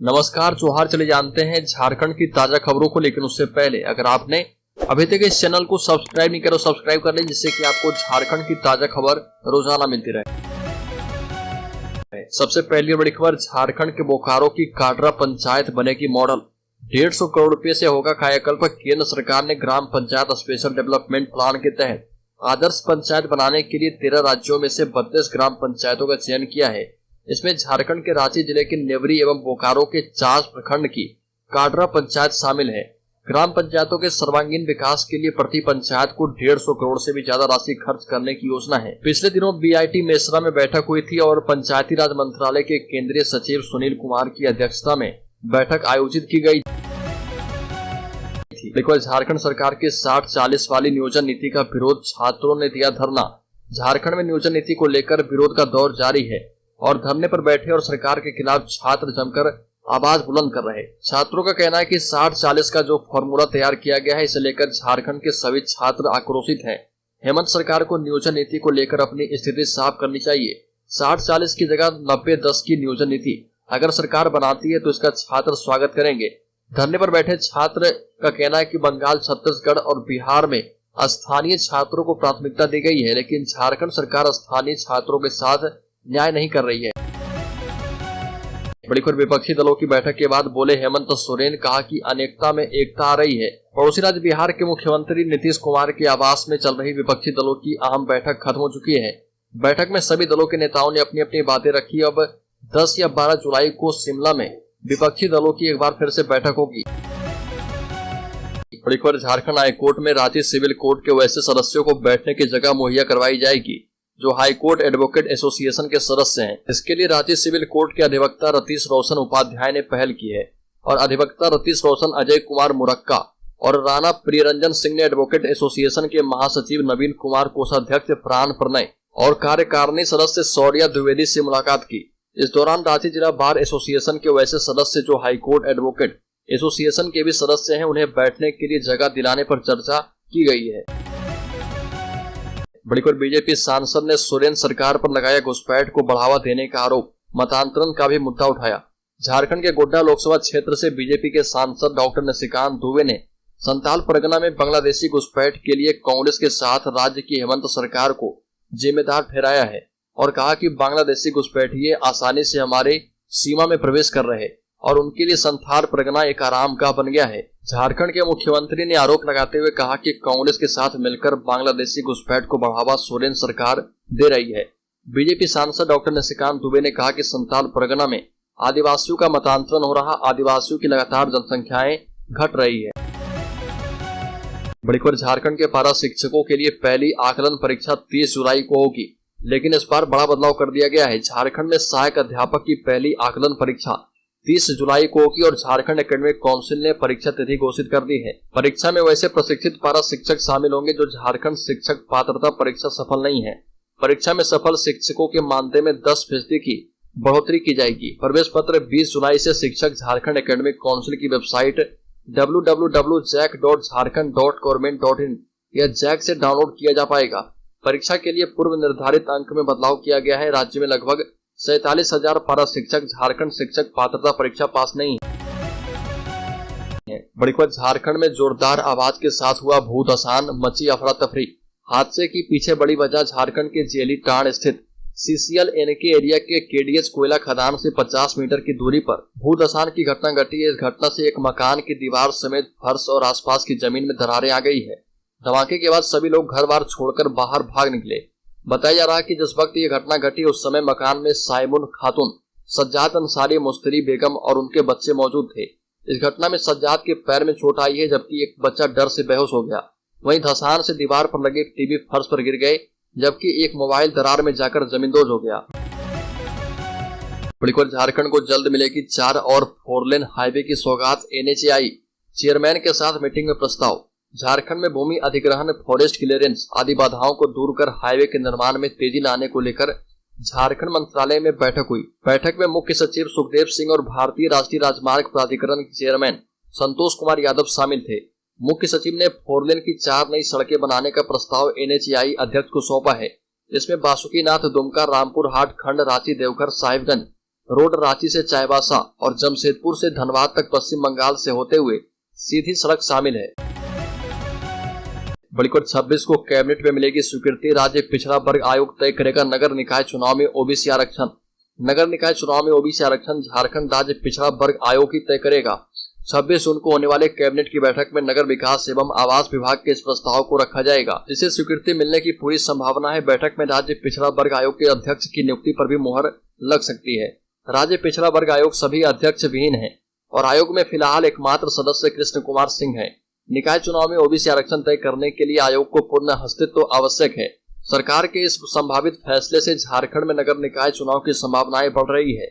नमस्कार जोहार। चले जानते हैं झारखंड की ताजा खबरों को, लेकिन उससे पहले अगर आपने अभी तक इस चैनल को सब्सक्राइब नहीं करो सब्सक्राइब कर लें, जिससे कि आपको झारखंड की ताजा खबर रोजाना मिलती रहे। सबसे पहली बड़ी खबर, झारखंड के बोकारो की काटरा पंचायत बनेगी मॉडल। 150 करोड़ रुपए से होगा कायाकल्प। केंद्र सरकार ने ग्राम पंचायत स्पेशल डेवलपमेंट प्लान के तहत आदर्श पंचायत बनाने के लिए 13 राज्यों में से 32 ग्राम पंचायतों का चयन किया है। इसमें झारखंड के रांची जिले के नेवरी एवं बोकारो के चास प्रखंड की काटरा पंचायत शामिल है। ग्राम पंचायतों के सर्वांगीण विकास के लिए प्रति पंचायत को 150 करोड़ से भी ज्यादा राशि खर्च करने की योजना है। पिछले दिनों बीआईटी मेसरा में बैठक हुई थी और पंचायती राज मंत्रालय के केंद्रीय सचिव सुनील कुमार की अध्यक्षता में बैठक आयोजित की गई थी। लेकिन झारखंड सरकार के 60-40 वाली नियोजन नीति का विरोध, छात्रों ने दिया धरना। झारखंड में नियोजन नीति को लेकर विरोध का दौर जारी है और धरने पर बैठे और सरकार के खिलाफ छात्र जमकर आवाज बुलंद कर रहे। छात्रों का कहना है कि 60-40 का जो फॉर्मूला तैयार किया गया है, इसे लेकर झारखंड के सभी छात्र आक्रोशित हैं। हेमंत सरकार को नियोजन नीति को लेकर अपनी स्थिति साफ करनी चाहिए। 60-40 की जगह 90-10 की नियोजन नीति अगर सरकार बनाती है तो इसका छात्र स्वागत करेंगे। धरने पर बैठे छात्र का कहना है कि बंगाल, छत्तीसगढ़ और बिहार में स्थानीय छात्रों को प्राथमिकता दी गई है, लेकिन झारखंड सरकार स्थानीय छात्रों के साथ न्याय नहीं कर रही है। बड़ी खबर, विपक्षी दलों की बैठक के बाद बोले हेमंत सोरेन, कहा कि अनेकता में एकता आ रही है। पड़ोसी राज्य बिहार के मुख्यमंत्री नीतीश कुमार के आवास में चल रही विपक्षी दलों की अहम बैठक खत्म हो चुकी है। बैठक में सभी दलों के नेताओं ने अपनी अपनी बातें रखी। अब 10 या 12 जुलाई को शिमला में विपक्षी दलों की एक बार फिर से बैठक होगी। बड़ी खबर, झारखंड हाईकोर्ट में रांची सिविल कोर्ट के वैसे सदस्यों को बैठने की जगह मुहैया करवाई जाएगी जो हाईकोर्ट एडवोकेट एसोसिएशन के सदस्य हैं। इसके लिए रांची सिविल कोर्ट के अधिवक्ता रतीश रोशन उपाध्याय ने पहल की है और अधिवक्ता रतीश रोशन, अजय कुमार मुरक्का और राणा प्रियरंजन सिंह ने एडवोकेट एसोसिएशन के महासचिव नवीन कुमार, कोषाध्यक्ष प्राण प्रणय और कार्यकारिणी सदस्य शौर्या द्विवेदी से मुलाकात की। इस दौरान रांची जिला बार एसोसिएशन के वैसे सदस्य जो हाईकोर्ट एडवोकेट एसोसिएशन के भी सदस्य हैं, उन्हें बैठने के लिए जगह दिलाने पर चर्चा की गई है। बड़ी खबर, बीजेपी सांसद ने सोरेन सरकार पर लगाया घुसपैठ को बढ़ावा देने का आरोप, मतांतरण का भी मुद्दा उठाया। झारखंड के गोड्डा लोकसभा क्षेत्र से बीजेपी के सांसद डॉक्टर निशिकांत दुबे ने संताल परगना में बांग्लादेशी घुसपैठ के लिए कांग्रेस के साथ राज्य की हेमंत सरकार को जिम्मेदार ठहराया है और कहा कि बांग्लादेशी घुसपैठिए आसानी से हमारे सीमा में प्रवेश कर रहे और उनके लिए संथाल परगना एक आरामगाह बन गया है। झारखंड के मुख्यमंत्री ने आरोप लगाते हुए कहा कि कांग्रेस के साथ मिलकर बांग्लादेशी घुसपैठ को बढ़ावा सोरेन सरकार दे रही है। बीजेपी सांसद डॉक्टर निशिकांत दुबे ने कहा कि संथाल परगना में आदिवासियों का मतांतरण हो रहा, आदिवासियों की लगातार जनसंख्याएं घट रही है। बड़ी खबर, झारखंड के पारा शिक्षकों के लिए पहली आकलन परीक्षा 30 जुलाई को होगी, लेकिन इस बार बड़ा बदलाव कर दिया गया है। झारखंड में सहायक अध्यापक की पहली आकलन परीक्षा 30 जुलाई को होगी और झारखंड एकेडमिक काउंसिल ने परीक्षा तिथि घोषित कर दी है। परीक्षा में वैसे प्रशिक्षित पारा शिक्षक शामिल होंगे जो झारखंड शिक्षक पात्रता परीक्षा सफल नहीं है। परीक्षा में सफल शिक्षकों के मानदेय में 10% की बढ़ोतरी की जाएगी। प्रवेश पत्र 20 जुलाई से शिक्षक झारखंड एकेडमिक काउंसिल की वेबसाइट www.jack.jharkhand.government.in या जैक से डाउनलोड किया जा पाएगा। परीक्षा के लिए पूर्व निर्धारित अंक में बदलाव किया गया है। राज्य में लगभग 47,000 पारा शिक्षक झारखंड शिक्षक पात्रता परीक्षा पास नहीं है। बड़ी खबर, झारखंड में जोरदार आवाज के साथ हुआ भूधसान, मची अफरा तफरी। हादसे की पीछे बड़ी वजह झारखंड के जेली टांड स्थित सीसीएल एनके एरिया के केडीएच कोयला खदान से 50 मीटर की दूरी पर भूधसान की घटना घटी है। इस घटना से एक मकान की दीवार समेत फर्श और आसपास की जमीन में दरारें आ गई है। धमाके के बाद सभी लोग घर बार छोड़कर बाहर भाग निकले। बताया जा रहा है कि जिस वक्त ये घटना घटी उस समय मकान में साइमुन खातून, सज्जाद अंसारी, मुस्तरी बेगम और उनके बच्चे मौजूद थे। इस घटना में सज्जाद के पैर में चोट आई है जबकि एक बच्चा डर से बेहोश हो गया। वहीं धसान से दीवार पर लगे टीवी फर्श पर गिर गए जबकि एक मोबाइल दरार में जाकर जमींदोज हो गया। बड़ी खबर, झारखंड को जल्द मिलेगी 4 और 4 लेन हाईवे की सौगात, एनएचएआई चेयरमैन के साथ मीटिंग में प्रस्ताव। झारखंड में भूमि अधिग्रहण, फॉरेस्ट क्लियरेंस आदि बाधाओं को दूर कर हाईवे के निर्माण में तेजी लाने को लेकर झारखंड मंत्रालय में बैठक हुई। बैठक में मुख्य सचिव सुखदेव सिंह और भारतीय राष्ट्रीय राजमार्ग प्राधिकरण के चेयरमैन संतोष कुमार यादव शामिल थे। मुख्य सचिव ने 4 लेन की 4 नई सड़कें बनाने का प्रस्ताव एनएचएआई अध्यक्ष को सौंपा है। इसमें बासुकीनाथ, दुमका, रामपुर हाट खंड, रांची, देवघर, साहिबगंज, रोड रांची से चाईबासा और जमशेदपुर से धनबाद तक पश्चिम बंगाल से होते हुए सीधी सड़क शामिल है। बड़ी खबर 26 को कैबिनेट में मिलेगी स्वीकृति, राज्य पिछड़ा वर्ग आयोग तय करेगा नगर निकाय चुनाव में ओबीसी आरक्षण। नगर निकाय चुनाव में ओबीसी आरक्षण झारखंड राज्य पिछड़ा वर्ग आयोग ही तय करेगा। 26 जून को होने वाले कैबिनेट की बैठक में नगर विकास एवं आवास विभाग के इस प्रस्ताव को रखा जाएगा, जिसे स्वीकृति मिलने की पूरी संभावना है। बैठक में राज्य पिछड़ा वर्ग आयोग के अध्यक्ष की नियुक्ति पर भी मुहर लग सकती है। राज्य पिछड़ा वर्ग आयोग सभी अध्यक्ष विहीन है और आयोग में फिलहाल एकमात्र सदस्य कृष्ण कुमार सिंह है। निकाय चुनाव में ओबीसी आरक्षण तय करने के लिए आयोग को पूर्ण अस्तित्व आवश्यक है। सरकार के इस संभावित फैसले से झारखंड में नगर निकाय चुनाव की संभावनाएं बढ़ रही है।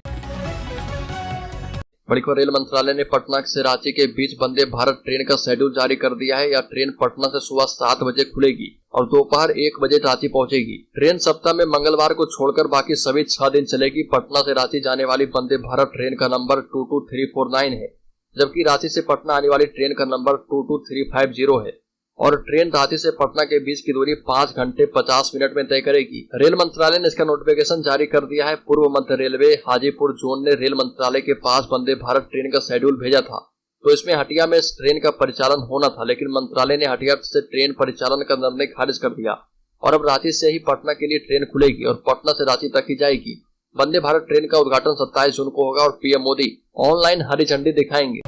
बड़ी खबर, रेल मंत्रालय ने पटना से रांची के बीच वंदे भारत ट्रेन का शेड्यूल जारी कर दिया है। यह ट्रेन पटना से सुबह 7 बजे खुलेगी और दोपहर 1 बजे रांची पहुंचेगी। ट्रेन सप्ताह में मंगलवार को छोड़कर बाकी सभी 6 दिन चलेगी। पटना से रांची जाने वाली वंदे भारत ट्रेन का नंबर 22349 है, जबकि रांची से पटना आने वाली ट्रेन का नंबर 22350 है और ट्रेन रांची से पटना के बीच की दूरी 5 घंटे 50 मिनट में तय करेगी। रेल मंत्रालय ने इसका नोटिफिकेशन जारी कर दिया है। पूर्व मध्य रेलवे हाजीपुर जोन ने रेल मंत्रालय के पास वंदे भारत ट्रेन का शेड्यूल भेजा था, तो इसमें हटिया में इस ट्रेन का परिचालन होना था, लेकिन मंत्रालय ने हटिया से ट्रेन परिचालन का निर्णय खारिज कर दिया और अब रांची से ही पटना के लिए ट्रेन खुलेगी और पटना से रांची तक ही जाएगी। वंदे भारत ट्रेन का उद्घाटन 27 जून को होगा और पीएम मोदी ऑनलाइन हरी झंडी दिखाएंगे।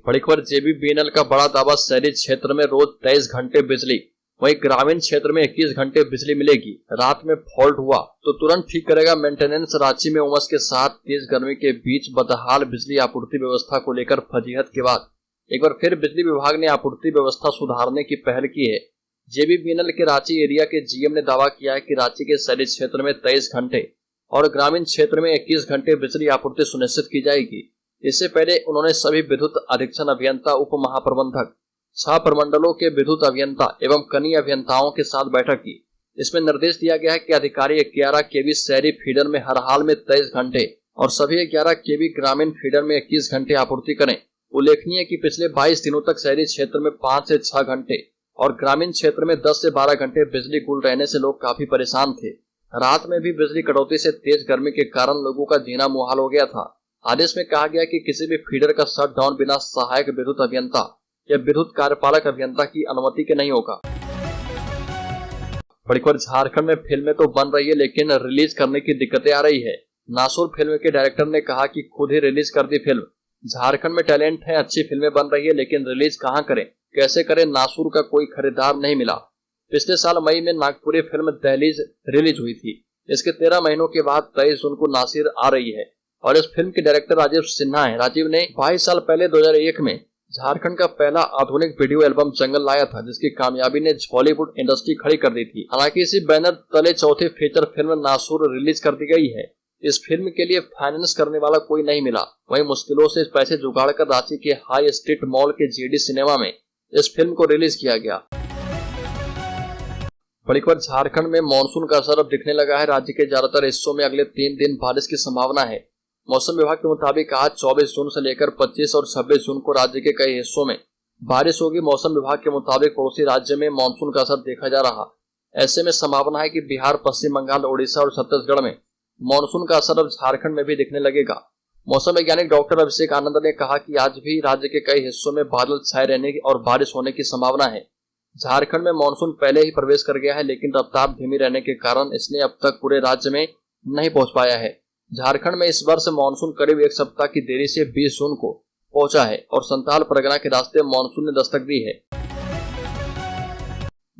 बड़ी खबर, जेबीबीएनएल का बड़ा दावा, शहरी क्षेत्र में रोज 23 घंटे बिजली, वहीं ग्रामीण क्षेत्र में 21 घंटे बिजली मिलेगी। रात में फॉल्ट हुआ तो तुरंत ठीक करेगा मेंटेनेंस। रांची में उमस के साथ तेज गर्मी के बीच बदहाल बिजली आपूर्ति व्यवस्था को लेकर फजीहत के बाद एक बार फिर बिजली विभाग ने आपूर्ति व्यवस्था सुधारने की पहल की है। जेबीबीएनएल के रांची एरिया के जीएम ने दावा किया है कि रांची के शहरी क्षेत्र में 23 घंटे और ग्रामीण क्षेत्र में 21 घंटे बिजली आपूर्ति सुनिश्चित की जाएगी। इससे पहले उन्होंने सभी विद्युत अधीक्षण अभियंता, उप महाप्रबंधक, 6 प्रमंडलों के विद्युत अभियंता एवं कनीय अभियंताओं के साथ बैठक की। इसमें निर्देश दिया गया है कि अधिकारी 11 केवी शहरी फीडर में हर हाल में 23 घंटे और सभी 11 केवी ग्रामीण फीडर में 21 घंटे आपूर्ति करें। उल्लेखनीय है कि पिछले 22 दिनों तक शहरी क्षेत्र में 5 से 6 घंटे और ग्रामीण क्षेत्र में 10 से 12 घंटे बिजली गुल रहने से लोग काफी परेशान थे। रात में भी बिजली कटौती से तेज गर्मी के कारण लोगों का जीना मुहाल हो गया था। आदेश में कहा गया कि किसी भी फीडर का शट डाउन बिना सहायक विद्युत अभियंता या विद्युत कार्यपालक अभियंता की अनुमति के नहीं होगा। बड़ी खबर, झारखंड में फिल्में तो बन रही है लेकिन रिलीज करने की दिक्कतें आ रही है। नासूर फिल्म के डायरेक्टर ने कहा कि खुद ही रिलीज कर दी फिल्म। झारखंड में टैलेंट है, अच्छी फिल्में बन रही है, लेकिन रिलीज कहाँ करें, कैसे करें, नासूर का कोई खरीदार नहीं मिला। पिछले साल मई में नागपुरी फिल्म दहलीज रिलीज हुई थी। इसके 13 महीनों के बाद 23 जून को नासिर आ रही है और इस फिल्म के डायरेक्टर राजीव सिन्हा है। राजीव ने 22 साल पहले 2001 में झारखंड का पहला आधुनिक वीडियो एल्बम जंगल लाया था, जिसकी कामयाबी ने बॉलीवुड इंडस्ट्री खड़ी कर दी थी। हालांकि इसी बैनर तले चौथी फीचर फिल्म नासूर रिलीज कर दी गई है। इस फिल्म के लिए फाइनेंस करने वाला कोई नहीं मिला। वहीं मुश्किलों से पैसे जुगाड़ कर रांची के हाई स्ट्रीट मॉल के जेडी सिनेमा में इस फिल्म को रिलीज किया गया। बड़ी खबर, झारखंड में मानसून का असर अब दिखने लगा है। राज्य के ज्यादातर हिस्सों में अगले 3 दिन बारिश की संभावना है। मौसम विभाग के मुताबिक आज 24 जून से लेकर 25 और 26 जून को राज्य के कई हिस्सों में बारिश होगी। मौसम विभाग के मुताबिक पड़ोसी राज्य में मानसून का असर देखा जा रहा। ऐसे में संभावना है कि बिहार, पश्चिम बंगाल, ओडिशा और छत्तीसगढ़ में मानसून का असर अब झारखंड में भी दिखने लगेगा। मौसम वैज्ञानिक डॉक्टर अभिषेक आनंद ने कहा कि आज भी राज्य के कई हिस्सों में बादल छाए रहने और बारिश होने की संभावना है। झारखंड में मानसून पहले ही प्रवेश कर गया है, लेकिन रफ्तार धीमी रहने के कारण इसने अब तक पूरे राज्य में नहीं पहुंच पाया है। झारखंड में इस वर्ष मानसून करीब 1 सप्ताह की देरी से 20 जून को पहुंचा है और संताल परगना के रास्ते मानसून ने दस्तक दी है।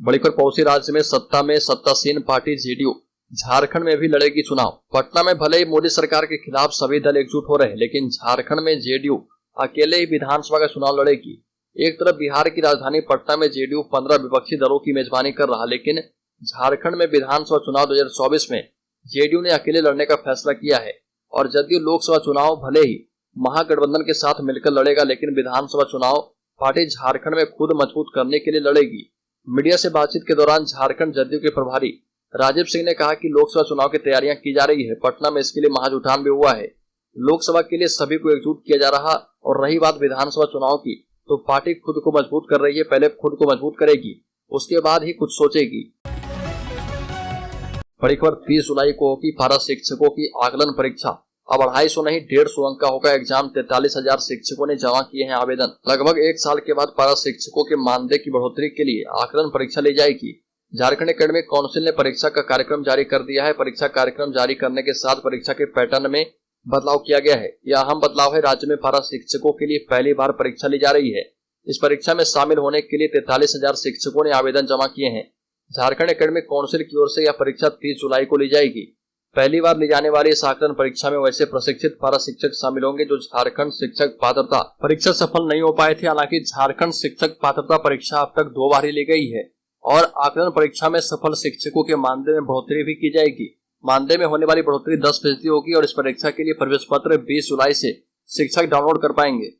बड़ी खबर, पड़ोसी राज्य में सत्तासीन पार्टी जेडीयू झारखंड में भी लड़ेगी चुनाव। पटना में भले ही मोदी सरकार के खिलाफ सभी दल एकजुट हो रहे हैं, लेकिन झारखंड में जेडीयू अकेले ही विधानसभा का चुनाव लड़ेगी। एक तरफ बिहार की राजधानी पटना में जेडीयू 15 विपक्षी दलों की मेजबानी कर रहा, लेकिन झारखंड में विधानसभा चुनाव 2024 में जेडीयू ने अकेले लड़ने का फैसला किया है और जदयू लोकसभा चुनाव भले ही महागठबंधन के साथ मिलकर लड़ेगा, लेकिन विधानसभा चुनाव पार्टी झारखंड में खुद मजबूत करने के लिए लड़ेगी। मीडिया से बातचीत के दौरान झारखंड जदयू के प्रभारी राजीव सिंह ने कहा कि लोकसभा चुनाव की तैयारियां की जा रही है। पटना में इसके लिए महाजुटान भी हुआ है। लोकसभा के लिए सभी को एकजुट किया जा रहा और रही बात विधानसभा चुनाव की, तो पार्टी खुद को मजबूत कर रही है। पहले खुद को मजबूत करेगी, उसके बाद ही कुछ सोचेगी। बड़ी खबर 30 जुलाई को होगी पारा शिक्षकों की आकलन परीक्षा। अब 250 नहीं 150 अंक का होगा एग्जाम। 43,000 शिक्षकों ने जमा किए हैं आवेदन। लगभग एक साल के बाद पारा शिक्षकों के मानदेय की बढ़ोतरी के लिए आकलन परीक्षा ली जाएगी। झारखंड एकेडमिक काउंसिल ने परीक्षा का कार्यक्रम जारी कर दिया है। परीक्षा कार्यक्रम जारी करने के साथ परीक्षा के पैटर्न में बदलाव किया गया है। यह अहम बदलाव है। राज्य में पारा शिक्षकों के लिए पहली बार परीक्षा ली जा रही है। इस परीक्षा में शामिल होने के लिए 43,000 शिक्षकों ने आवेदन जमा किए हैं। झारखंड एकेडमिक काउंसिल की ओर से यह परीक्षा 30 जुलाई को ली जाएगी। पहली बार ली जाने वाली इस आकलन परीक्षा में वैसे प्रशिक्षित पारा शिक्षक शामिल होंगे जो झारखंड शिक्षक पात्रता परीक्षा सफल नहीं हो पाए थे। हालांकि झारखंड शिक्षक पात्रता परीक्षा अब तक 2 बार ही ली गई है और आकलन परीक्षा में सफल शिक्षकों के मानदेय में बढ़ोतरी भी की जाएगी। मानदेय में होने वाली बढ़ोतरी 10% होगी और इस परीक्षा के लिए प्रवेश पत्र 20 जुलाई से शिक्षक डाउनलोड कर पाएंगे।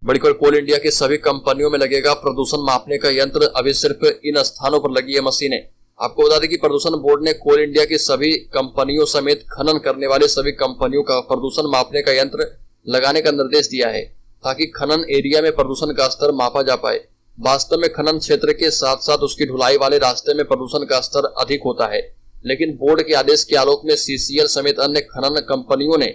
बड़ी खबर कोल इंडिया की सभी कंपनियों में लगेगा प्रदूषण मापने का यंत्र। अभी सिर्फ इन स्थानों पर लगी है मशीनें। आपको बता दें कि प्रदूषण बोर्ड ने कोल इंडिया की सभी कंपनियों समेत खनन करने वाले सभी कंपनियों का प्रदूषण मापने का यंत्र लगाने का निर्देश दिया है ताकि खनन एरिया में प्रदूषण का स्तर मापा जा पाए। वास्तव में खनन क्षेत्र के साथ साथ उसकी ढुलाई वाले रास्ते में प्रदूषण का स्तर अधिक होता है, लेकिन बोर्ड के आदेश के आलोक में सीसीएल समेत अन्य खनन कंपनियों ने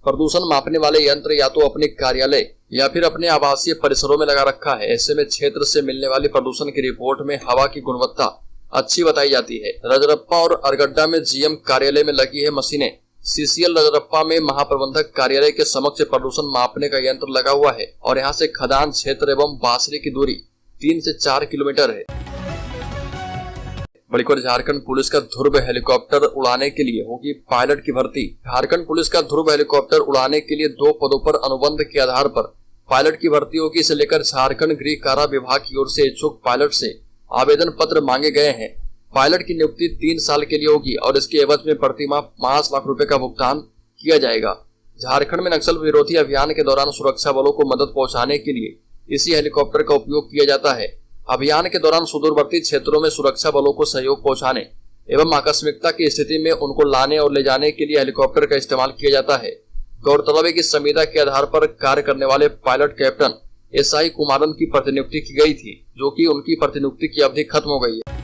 प्रदूषण मापने वाले यंत्र या तो अपने कार्यालय या फिर अपने आवासीय परिसरों में लगा रखा है। ऐसे में क्षेत्र से मिलने वाली प्रदूषण की रिपोर्ट में हवा की गुणवत्ता अच्छी बताई जाती है। रजरप्पा और अरगड्डा में जीएम कार्यालय में लगी है मशीनें। सीसीएल रजरप्पा में महाप्रबंधक कार्यालय के समक्ष प्रदूषण मापने का यंत्र लगा हुआ है और यहाँ से खदान क्षेत्र एवं बासरी की दूरी 3 से 4 किलोमीटर है। बड़ी खबर झारखंड पुलिस का ध्रुव हेलीकॉप्टर उड़ाने के लिए होगी पायलट की भर्ती। झारखंड पुलिस का ध्रुव हेलीकॉप्टर उड़ाने के लिए 2 पदों पर अनुबंध के आधार पर पायलट की भर्ती होगी। इसे लेकर झारखंड गृह कारा विभाग की ओर से इच्छुक पायलट से आवेदन पत्र मांगे गए हैं। पायलट की नियुक्ति 3 साल के लिए होगी और इसके एवज में प्रतिमाह 5 लाख रुपए का भुगतान किया जाएगा। झारखंड में नक्सल विरोधी अभियान के दौरान सुरक्षा बलों को मदद पहुंचाने के लिए इसी हेलीकॉप्टर का उपयोग किया जाता है। अभियान के दौरान सुदूरवर्ती क्षेत्रों में सुरक्षा बलों को सहयोग पहुंचाने एवं आकस्मिकता की स्थिति में उनको लाने और ले जाने के लिए हेलीकॉप्टर का इस्तेमाल किया जाता है। गौरतलब है कि संविदा के आधार पर कार्य करने वाले पायलट कैप्टन एसआई कुमारन की प्रतिनियुक्ति की गई थी, जो कि उनकी प्रतिनियुक्ति की अवधि खत्म हो गई है।